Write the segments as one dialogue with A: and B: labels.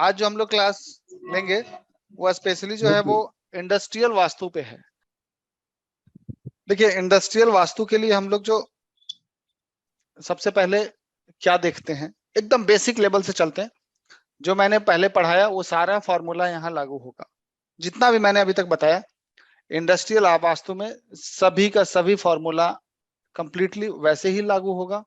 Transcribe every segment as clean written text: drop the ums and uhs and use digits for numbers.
A: आज जो हम लोग क्लास लेंगे वो स्पेशली जो है वो इंडस्ट्रियल वास्तु पे है। देखिए, इंडस्ट्रियल वास्तु के लिए हम लोग जो सबसे पहले क्या देखते हैं, एकदम बेसिक लेवल से चलते हैं। जो मैंने पहले पढ़ाया वो सारा फॉर्मूला यहाँ लागू होगा। जितना भी मैंने अभी तक बताया इंडस्ट्रियल वास्तु में सभी का सभी फॉर्मूला कंप्लीटली वैसे ही लागू होगा।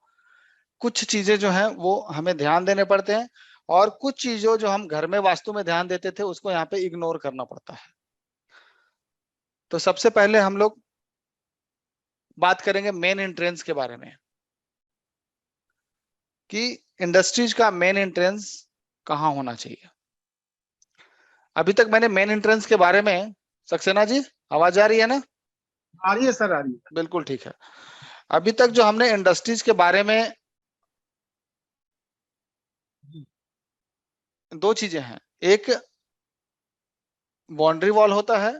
A: कुछ चीजें जो हैं वो हमें ध्यान देने पड़ते हैं और कुछ चीजों जो हम घर में वास्तु में ध्यान देते थे उसको यहाँ पे इग्नोर करना पड़ता है। तो सबसे पहले हम लोग बात करेंगे मेन एंट्रेंस के बारे में कि इंडस्ट्रीज का मेन एंट्रेंस कहाँ होना चाहिए। अभी तक मैंने मेन एंट्रेंस के बारे में, सक्सेना जी आवाज आ रही है ना?
B: आ रही है सर, आ रही है।
A: बिल्कुल ठीक है। अभी तक जो हमने इंडस्ट्रीज के बारे में दो चीजें हैं, एक बाउंड्री वॉल होता है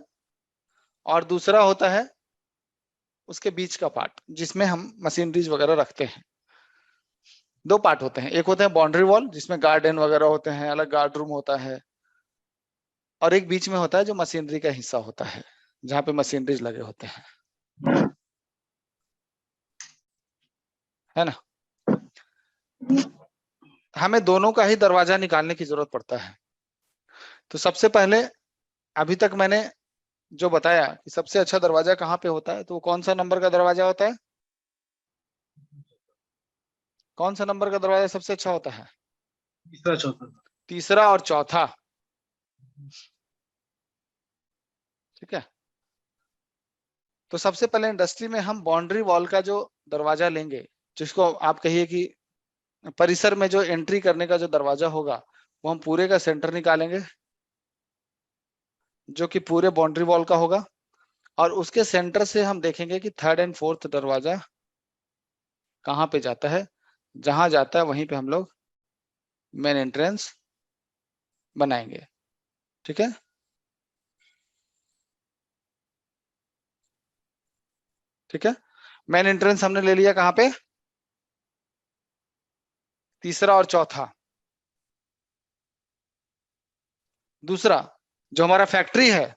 A: और दूसरा होता है उसके बीच का पार्ट जिसमें हम मशीनरीज वगैरह रखते हैं। दो पार्ट होते हैं, एक होते हैं बाउंड्री वॉल जिसमें गार्डन वगैरह होते हैं, अलग गार्ड रूम होता है, और एक बीच में होता है जो मशीनरी का हिस्सा होता है जहां पे मशीनरीज लगे होते हैं, है ना? हमें दोनों का ही दरवाजा निकालने की जरूरत पड़ता है। तो सबसे पहले अभी तक मैंने जो बताया कि सबसे अच्छा दरवाजा कहाँ पे होता है, तो कौन सा नंबर का दरवाजा होता है? कौन सा नंबर का दरवाजा सबसे अच्छा होता है?
B: तीसरा चौथा।
A: तीसरा और चौथा, ठीक है। तो सबसे पहले इंडस्ट्री में हम बाउंड्री वॉल का जो दरवाजा लेंगे, जिसको आप कहिए कि परिसर में जो एंट्री करने का जो दरवाजा होगा, वो हम पूरे का सेंटर निकालेंगे जो कि पूरे बाउंड्री वॉल का होगा, और उसके सेंटर से हम देखेंगे कि थर्ड एंड फोर्थ दरवाजा कहाँ पे जाता है। जहां जाता है वहीं पे हम लोग मेन एंट्रेंस बनाएंगे, ठीक है। ठीक है, मेन एंट्रेंस हमने ले लिया कहाँ पे? तीसरा और चौथा। दूसरा, जो हमारा फैक्ट्री है,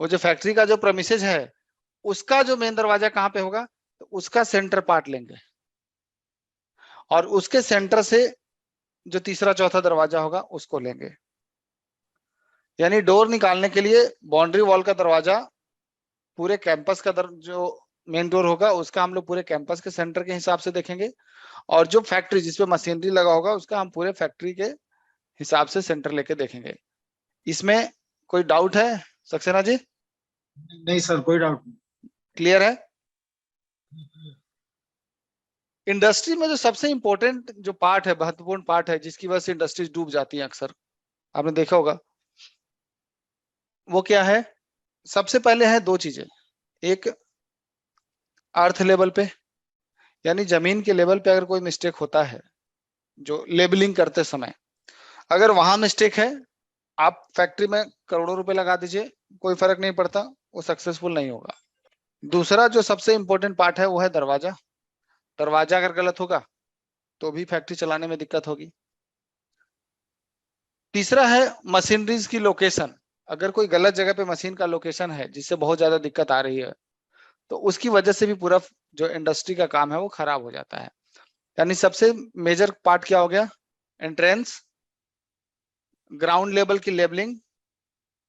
A: वो जो फैक्ट्री का जो प्रेमिसेस है उसका जो मेन दरवाजा कहाँ पे होगा, तो उसका सेंटर पार्ट लेंगे और उसके सेंटर से जो तीसरा चौथा दरवाजा होगा उसको लेंगे। यानी डोर निकालने के लिए बाउंड्री वॉल का दरवाजा पूरे कैंपस का जो मेन डोर होगा उसका हम लोग पूरे कैंपस के सेंटर के हिसाब से देखेंगे, और जो फैक्ट्री जिसपे मशीनरी लगा होगा उसका हम पूरे फैक्ट्री के हिसाब से सेंटर लेके देखेंगे। इसमें कोई डाउट है सक्सेना जी?
B: नहीं सर, कोई डाउट नहीं।
A: क्लियर है? इंडस्ट्री में जो सबसे इंपॉर्टेंट जो पार्ट है, महत्वपूर्ण पार्ट है, जिसकी वजह से इंडस्ट्रीज डूब जाती है अक्सर, आपने देखा होगा, वो क्या है? सबसे पहले है दो चीजें। एक, अर्थ लेवल पे, यानी जमीन के लेवल पे अगर कोई मिस्टेक होता है जो लेबलिंग करते समय, अगर वहां मिस्टेक है, आप फैक्ट्री में करोड़ों रुपए लगा दीजिए, कोई फर्क नहीं पड़ता, वो सक्सेसफुल नहीं होगा। दूसरा जो सबसे इंपॉर्टेंट पार्ट है वो है दरवाजा। दरवाजा अगर गलत होगा तो भी फैक्ट्री चलाने में दिक्कत होगी। तीसरा है मशीनरीज की लोकेशन। अगर कोई गलत जगह पे मशीन का लोकेशन है जिससे बहुत ज्यादा दिक्कत आ रही है, तो उसकी वजह से भी पूरा जो इंडस्ट्री का काम है वो खराब हो जाता है। यानी सबसे मेजर पार्ट क्या हो गया? एंट्रेंस, ग्राउंड लेवल की लेबलिंग,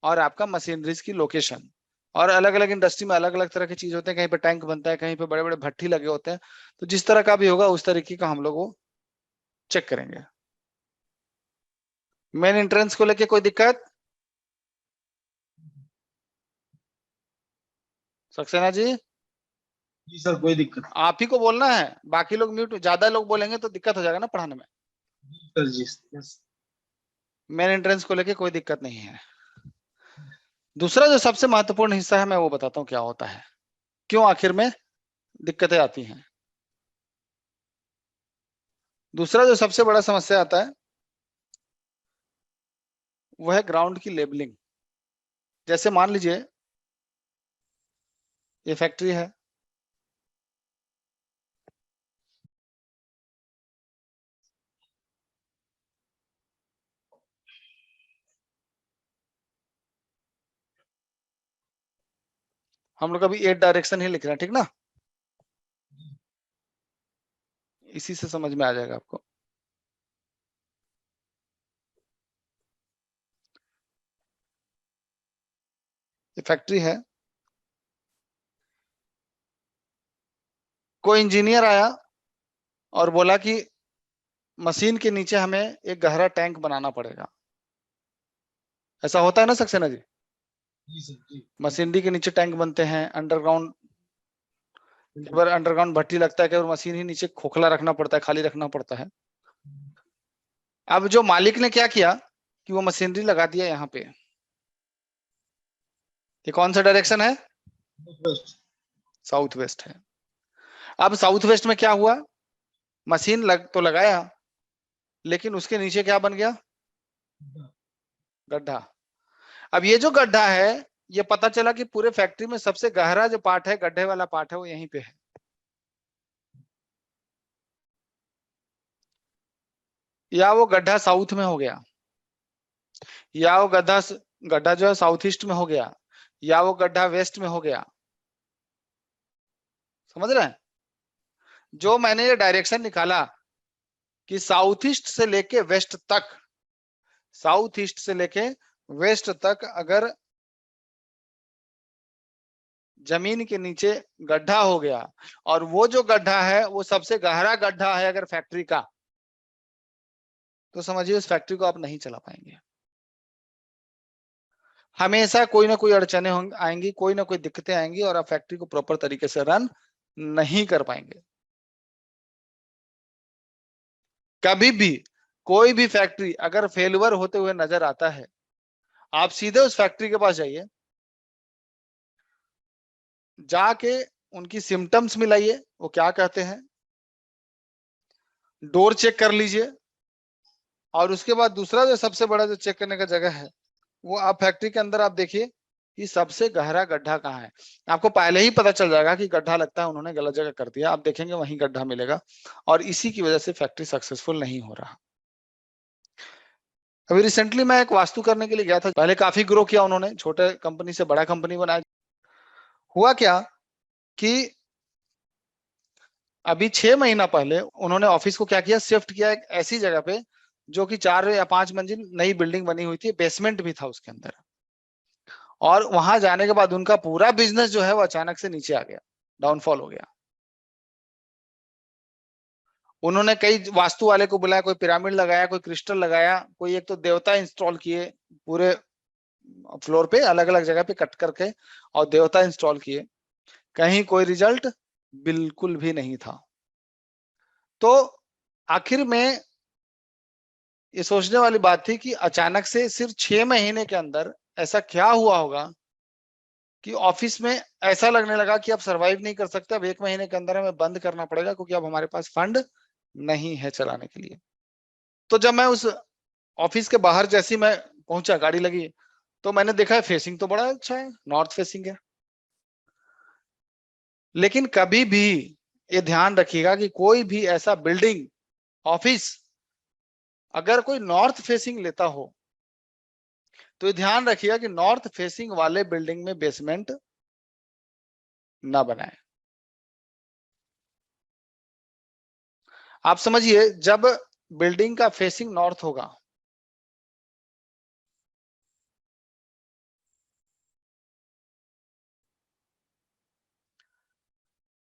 A: और आपका मशीनरीज की लोकेशन। और अलग अलग इंडस्ट्री में अलग अलग तरह की चीज होते हैं, कहीं पे टैंक बनता है, कहीं पे बड़े बड़े भट्ठी लगे होते हैं, तो जिस तरह का भी होगा उस तरीके का हम लोग वो चेक करेंगे। मेन एंट्रेंस को लेके कोई दिक्कत? सक्सेना जी?
B: जी सर, कोई दिक्कत नहीं।
A: आप ही को बोलना है, बाकी लोग म्यूट, ज्यादा लोग बोलेंगे तो दिक्कत हो जाएगा ना पढ़ाने में।
B: सर जी, यस।
A: मेन एंट्रेंस को लेके कोई दिक्कत नहीं है। दूसरा जो सबसे महत्वपूर्ण हिस्सा है मैं वो बताता हूँ क्या होता है, क्यों आखिर में दिक्कतें आती हैं। दूसरा जो सबसे बड़ा समस्या आता है वो है ग्राउंड की लेबलिंग। जैसे मान लीजिए ये फैक्ट्री है, हम लोग अभी 8 डायरेक्शन ही लिख रहे हैं, ठीक ना? इसी से समझ में आ जाएगा आपको। ये फैक्ट्री है, कोई इंजीनियर आया और बोला कि मशीन के नीचे हमें एक गहरा टैंक बनाना पड़ेगा। ऐसा होता है ना सक्सेना जी?
B: जी सर जी।
A: मशीनरी के नीचे टैंक बनते हैं, अंडरग्राउंड, कई बार अंडरग्राउंड भट्टी लगता है, कई बार मशीन ही नीचे खोखला रखना पड़ता है, खाली रखना पड़ता है। अब जो मालिक ने क्या किया कि वो मशीनरी लगा दिया यहाँ पे। ये कौन सा डायरेक्शन है? साउथ वेस्ट है। अब साउथ वेस्ट में क्या हुआ, मशीन तो लगाया, लेकिन उसके नीचे क्या बन गया? गड्ढा। अब ये जो गड्ढा है, ये पता चला कि पूरे फैक्ट्री में सबसे गहरा जो पार्ट है, गड्ढे वाला पार्ट है, वो यहीं पे है। या वो गड्ढा साउथ में हो गया, या वो गड्ढा जो है साउथ ईस्ट में हो गया, या वो गड्ढा वेस्ट में हो गया। समझ रहे हैं? जो मैंने ये डायरेक्शन निकाला कि साउथ ईस्ट से लेके वेस्ट तक, साउथ ईस्ट से लेके वेस्ट तक अगर जमीन के नीचे गड्ढा हो गया, और वो जो गड्ढा है वो सबसे गहरा गड्ढा है अगर फैक्ट्री का, तो समझिए उस फैक्ट्री को आप नहीं चला पाएंगे। हमेशा कोई ना कोई अड़चने आएंगी, कोई ना कोई दिक्कतें आएंगी, और आप फैक्ट्री को प्रॉपर तरीके से रन नहीं कर पाएंगे। कभी भी कोई भी फैक्ट्री अगर फेलुअर होते हुए नजर आता है, आप सीधे उस फैक्ट्री के पास जाइए, जाके उनकी सिम्टम्स मिलाइए, वो क्या कहते हैं, डोर चेक कर लीजिए, और उसके बाद दूसरा जो सबसे बड़ा जो चेक करने का जगह है, वो आप फैक्ट्री के अंदर आप देखिए कि सबसे गहरा गड्ढा कहाँ है। आपको पहले ही पता चल जाएगा कि गड्ढा लगता है उन्होंने गलत जगह कर दिया, आप देखेंगे वहीं गड्ढा मिलेगा, और इसी की वजह से फैक्ट्री सक्सेसफुल नहीं हो रहा। अभी रिसेंटली मैं एक वास्तु करने के लिए गया था, पहले काफी ग्रो किया उन्होंने, छोटे कंपनी से बड़ा कंपनी बनाया। हुआ क्या कि अभी 6 महीना पहले उन्होंने ऑफिस को क्या किया, शिफ्ट किया एक ऐसी जगह पे जो कि 4 या 5 मंजिल नई बिल्डिंग बनी हुई थी, बेसमेंट भी था उसके अंदर। और वहां जाने के बाद उनका पूरा बिजनेस जो है वो अचानक से नीचे आ गया, डाउनफॉल हो गया। उन्होंने कई वास्तु वाले को बुलाया, कोई पिरामिड लगाया, कोई क्रिस्टल लगाया, कोई एक तो देवता इंस्टॉल किए, पूरे फ्लोर पे अलग अलग जगह पे कट करके, और देवता इंस्टॉल किए, कहीं कोई रिजल्ट बिल्कुल भी नहीं था। तो आखिर में ये सोचने वाली बात थी कि अचानक से सिर्फ 6 महीने के अंदर ऐसा क्या हुआ होगा कि ऑफिस में ऐसा लगने लगा कि अब सरवाइव नहीं कर सकते, अब 1 महीने के अंदर हमें बंद करना पड़ेगा, क्योंकि अब हमारे पास फंड नहीं है चलाने के लिए। तो जब मैं उस ऑफिस के बाहर जैसी मैं पहुंचा, गाड़ी लगी, तो मैंने देखा फेसिंग तो बड़ा अच्छा है, नॉर्थ फेसिंग है। लेकिन कभी भी ये ध्यान रखिएगा कि कोई भी ऐसा बिल्डिंग, ऑफिस अगर कोई नॉर्थ फेसिंग लेता हो, तो ये ध्यान रखिएगा कि नॉर्थ फेसिंग वाले बिल्डिंग में बेसमेंट ना बनाए। आप समझिए, जब बिल्डिंग का फेसिंग नॉर्थ होगा,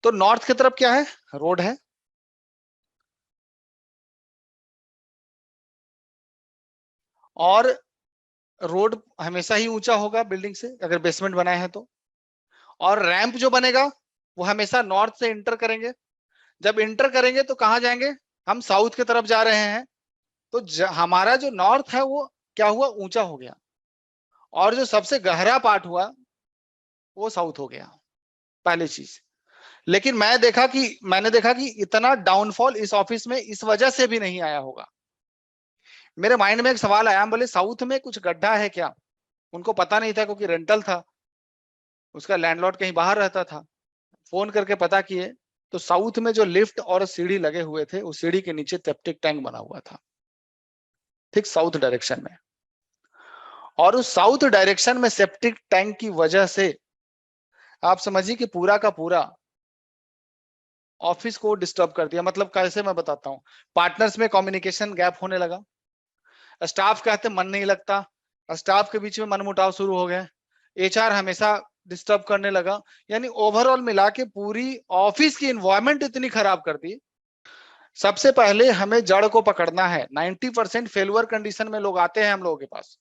A: तो नॉर्थ की तरफ क्या है, रोड है, और रोड हमेशा ही ऊंचा होगा बिल्डिंग से अगर बेसमेंट बनाए हैं तो। और रैंप जो बनेगा वो हमेशा नॉर्थ से इंटर करेंगे। जब इंटर करेंगे तो कहां जाएंगे, हम साउथ की तरफ जा रहे हैं, तो हमारा जो नॉर्थ है वो क्या हुआ, ऊंचा हो गया, और जो सबसे गहरा पार्ट हुआ वो साउथ हो गया, पहली चीज। लेकिन मैंने देखा कि इतना डाउनफॉल इस ऑफिस में इस वजह से भी नहीं आया होगा। मेरे माइंड में एक सवाल आया, हम बोले साउथ में कुछ गड्ढा है क्या? उनको पता नहीं था, क्योंकि रेंटल था, उसका लैंडलॉर्ड कहीं बाहर रहता था। फोन करके पता किए, तो साउथ में जो लिफ्ट और सीढ़ी लगे हुए थे, उस सीढ़ी के नीचे सेप्टिक टैंक बना हुआ था, ठीक साउथ डायरेक्शन में। और उस साउथ डायरेक्शन में सेप्टिक टैंक की वजह से आप समझिए कि पूरा का पूरा ऑफिस को डिस्टर्ब कर दिया। मतलब कैसे, मैं बताता हूँ। पार्टनर्स में कम्युनिकेशन गैप होने लगा, स्टाफ कहते मन नहीं लगता, स्टाफ के बीच में मनमुटाव शुरू हो गए, एचआर हमेशा डिस्टर्ब करने लगा। यानी ओवरऑल मिला के पूरी ऑफिस की एनवायरनमेंट इतनी खराब कर दी। सबसे पहले हमें जड़ को पकड़ना है। 90% फेलुअर कंडीशन में लोग आते हैं हम लोगों के पास।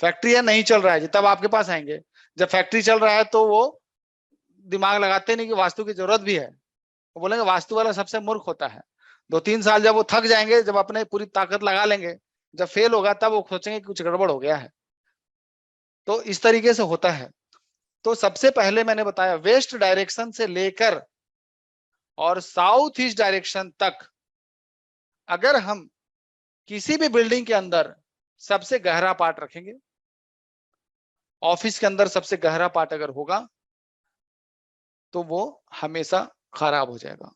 A: फैक्ट्री है नहीं चल रहा है, तब आपके पास आएंगे। जब फैक्ट्री चल रहा है तो वो दिमाग लगाते नहीं कि वास्तु की जरूरत भी है, वो बोलेंगे वास्तु वाला सबसे मूर्ख होता है। 2-3 साल जब वो थक जाएंगे, जब अपने पूरी ताकत लगा लेंगे, जब फेल होगा तब वो सोचेंगे कि कुछ गड़बड़ हो गया है। तो इस तरीके से होता है। तो सबसे पहले मैंने बताया वेस्ट डायरेक्शन से लेकर और साउथ ईस्ट डायरेक्शन तक, अगर हम किसी भी बिल्डिंग के अंदर सबसे गहरा पार्ट रखेंगे, ऑफिस के अंदर सबसे गहरा पार्ट अगर होगा, तो वो हमेशा खराब हो जाएगा।